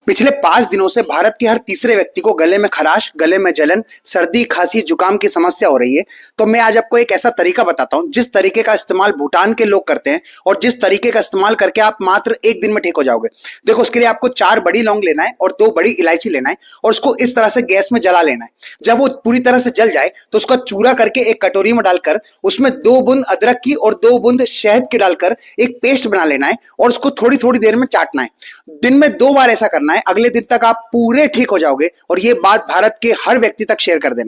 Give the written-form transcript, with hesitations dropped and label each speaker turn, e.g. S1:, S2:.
S1: पिछले 5 दिनों से भारत के हर तीसरे व्यक्ति को गले में खराश, गले में जलन, सर्दी, खांसी, जुकाम की समस्या हो रही है। तो मैं आज आपको एक ऐसा तरीका बताता हूं जिस तरीके का इस्तेमाल भूटान के लोग करते हैं और जिस तरीके का इस्तेमाल करके आप मात्र 1 दिन में ठीक हो जाओगे। देखो, उसके लिए आपको 4 बड़ी लौंग लेना है और 2 बड़ी इलायची लेना है और उसको इस तरह से गैस में जला लेना है। जब वो पूरी तरह से जल जाए तो उसका चूरा करके एक कटोरी में डालकर उसमें 2 बूंद अदरक की और 2 बूंद शहद की डालकर एक पेस्ट बना लेना है और उसको थोड़ी थोड़ी देर में चाटना है। दिन में 2 बार ऐसा करना है। अगले दिन तक आप पूरे ठीक हो जाओगे और ये बात भारत के हर व्यक्ति तक शेयर कर देना।